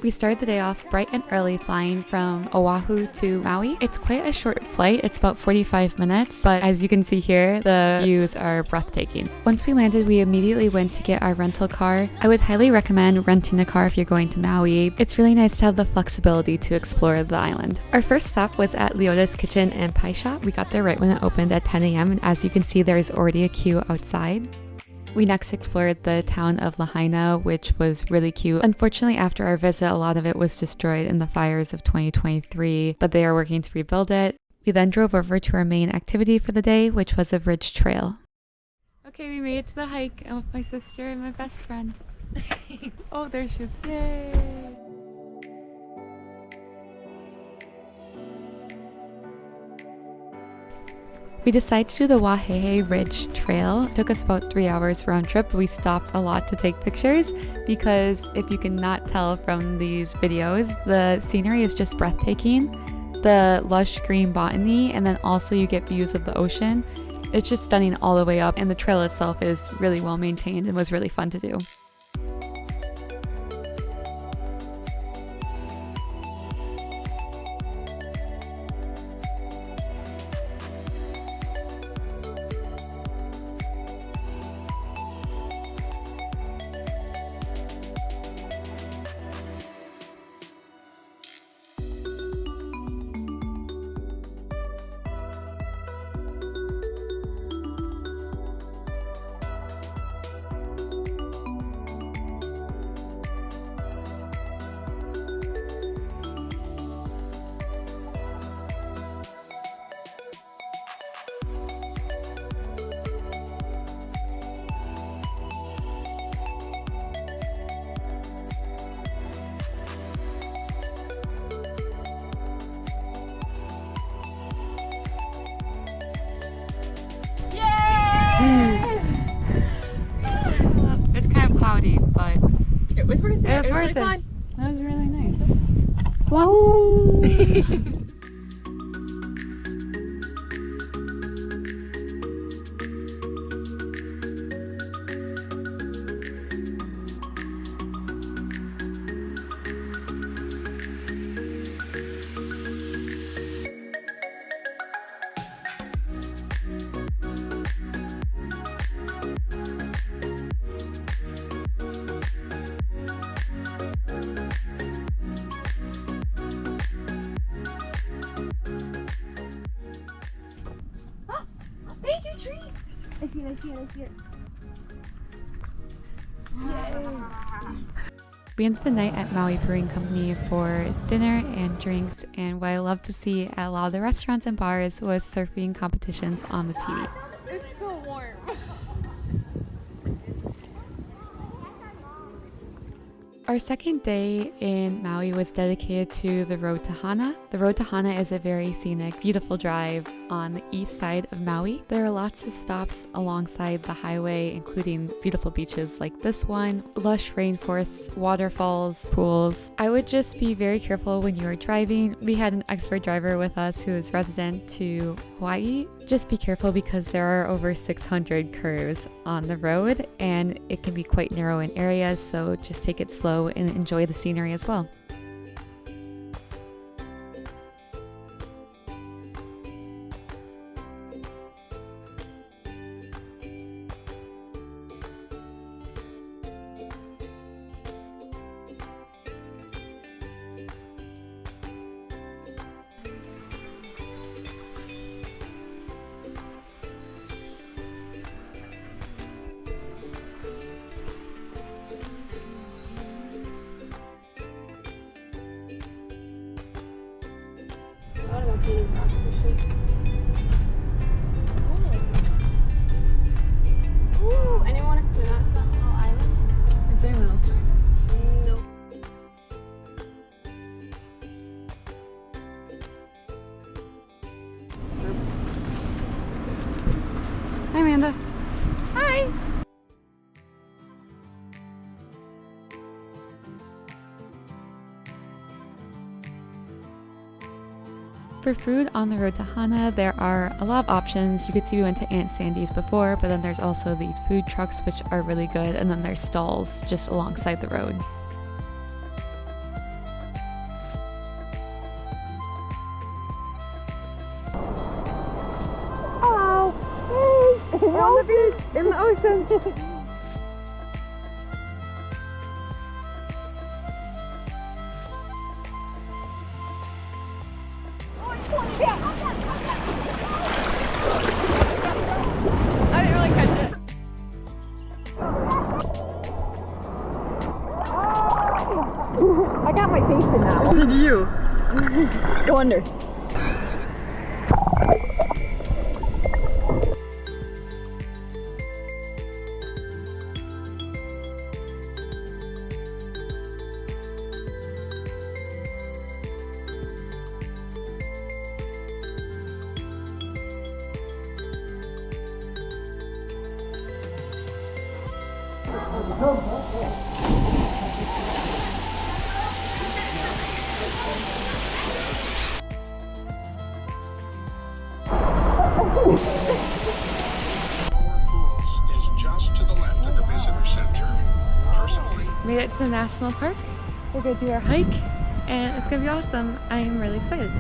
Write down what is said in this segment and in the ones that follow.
We started the day off bright and early flying from Oahu to Maui. It's quite a short flight, it's about 45 minutes, but as you can see here, the views are breathtaking. Once we landed, we immediately went to get our rental car. I would highly recommend renting a car if you're going to Maui. It's really nice to have the flexibility to explore the island. Our first stop was at Leota's Kitchen and Pie Shop. We got there right when it opened at 10 a.m. and as you can see, there's already a queue outside. We next explored the town of Lahaina, which was really cute. Unfortunately, after our visit, a lot of it was destroyed in the fires of 2023, but they are working to rebuild it. We then drove over to our main activity for the day, which was a Ridge Trail. Okay, we made it to the hike. I'm with my sister and my best friend. Oh, there she is. Yay! We decided to do the Waihe'e Ridge Trail. It took us about 3 hours round trip. We stopped a lot to take pictures because if you cannot tell from these videos, the scenery is just breathtaking. The lush green botany, and then also you get views of the ocean. It's just stunning all the way up, and the trail itself is really well maintained and was really fun to do. It's kind of cloudy, but it was worth it. It was worth really it. Fun. That was really nice. Wow! Thank you, tree. I see it. Yeah. We ended the night at Maui Brewing Company for dinner and drinks, and what I loved to see at a lot of the restaurants and bars was surfing competitions on the TV. It's so warm. Our second day in Maui was dedicated to the road to Hana. The road to Hana is a very scenic, beautiful drive on the east side of Maui. There are lots of stops alongside the highway, including beautiful beaches like this one, lush rainforests, waterfalls, pools. I would just be very careful when you are driving. We had an expert driver with us who is resident to Hawaii. Just be careful because there are over 600 curves on the road and it can be quite narrow in areas, so just take it slow and enjoy the scenery as well. Ooh, anyone want to swim out to that little island? Is anyone else doing that? Nope. Hi, Amanda. Hi. For food on the road to Hana, there are a lot of options. You could see we went to Aunt Sandy's before, but then there's also the food trucks, which are really good, and then there's stalls just alongside the road. on the beach, in the ocean. I didn't really catch it. I got my face in that one. Did you? Go under. Made it to the national park. We're gonna do our hike and it's gonna be awesome. I'm really excited.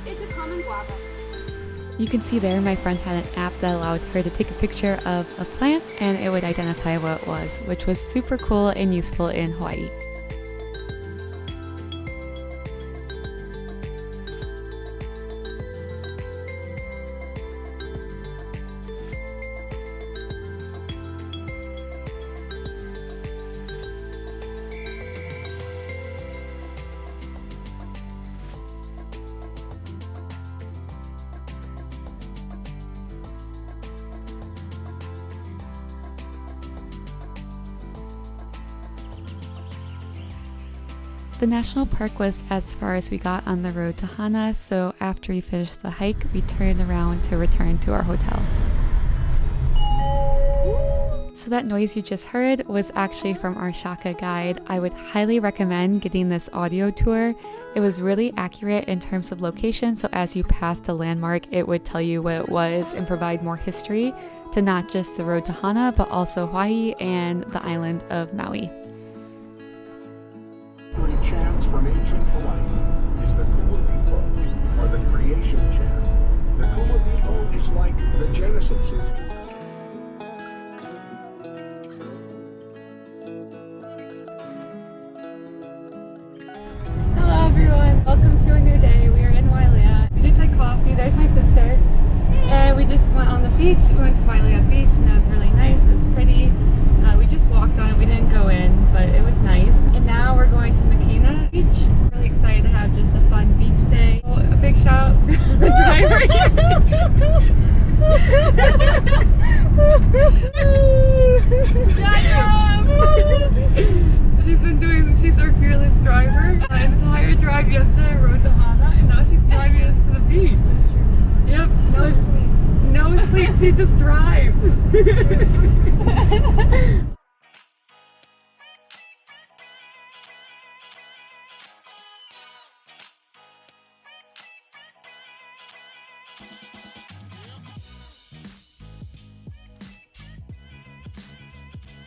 It's a common guava. You can see there my friend had an app that allowed her to take a picture of a plant and it would identify what it was, which was super cool and useful in Hawaii. The national park was as far as we got on the road to Hana, so after we finished the hike, we turned around to return to our hotel. So that noise you just heard was actually from our Shaka guide. I would highly recommend getting this audio tour. It was really accurate in terms of location, so as you passed a landmark, it would tell you what it was and provide more history to not just the road to Hana, but also Hawaii and the island of Maui. Chants from ancient Hawaii is the Kualipo, or the creation chant. The Kualipo is like the Genesis is. Hello everyone, welcome to a new day. We are in Waihe'e. We just had coffee, there's my sister, and we just went on the beach. We went to Waihe'e Beach and it was really nice, it was pretty. We just walked on it, we didn't go in, but it was nice. And now we're going to Makena Beach. Really excited to have just a fun beach day. Oh, a big shout out to the driver here. She's our fearless driver. The entire drive yesterday I rode to Hana and now she's driving us to the beach. Yep. No sleep. No sleep, she just drives.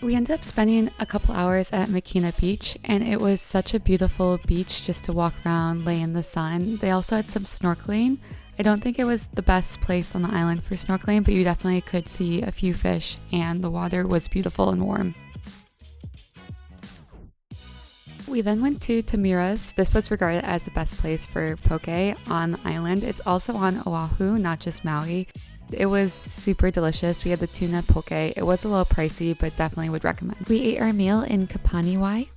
We ended up spending a couple hours at Makena Beach and it was such a beautiful beach just to walk around, lay in the sun. They also had some snorkeling. I don't think it was the best place on the island for snorkeling, but you definitely could see a few fish and the water was beautiful and warm. We then went to Tamira's. This was regarded as the best place for poke on the island. It's also on Oahu, not just Maui. It was super delicious. We had the tuna poke. It was a little pricey, but definitely would recommend. We ate our meal in Pipiwai.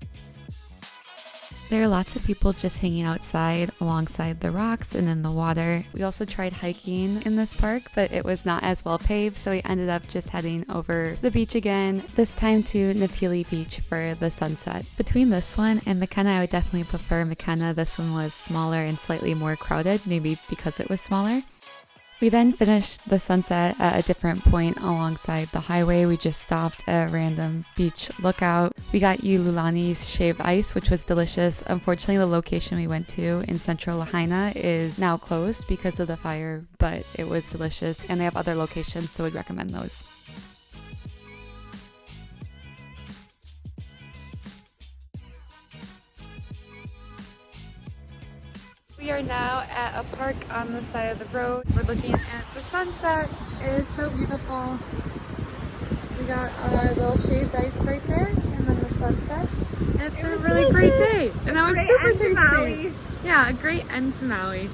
There are lots of people just hanging outside alongside the rocks and in the water. We also tried hiking in this park, but it was not as well paved, so we ended up just heading over to the beach again, this time to Napili Beach for the sunset. Between this one and Makena, I would definitely prefer Makena. This one was smaller and slightly more crowded, maybe because it was smaller. We then finished the sunset at a different point alongside the highway. We just stopped at a random beach lookout. We got Ululani's shaved ice, which was delicious. Unfortunately, the location we went to in central Lahaina is now closed because of the fire, but it was delicious, and they have other locations, so I'd recommend those. We are now at a park on the side of the road. We're looking at the sunset. It is so beautiful. We got our little shaved ice right there, and then the sunset. And it's been a really great day. And that was super tasty. Yeah, a great end to Maui.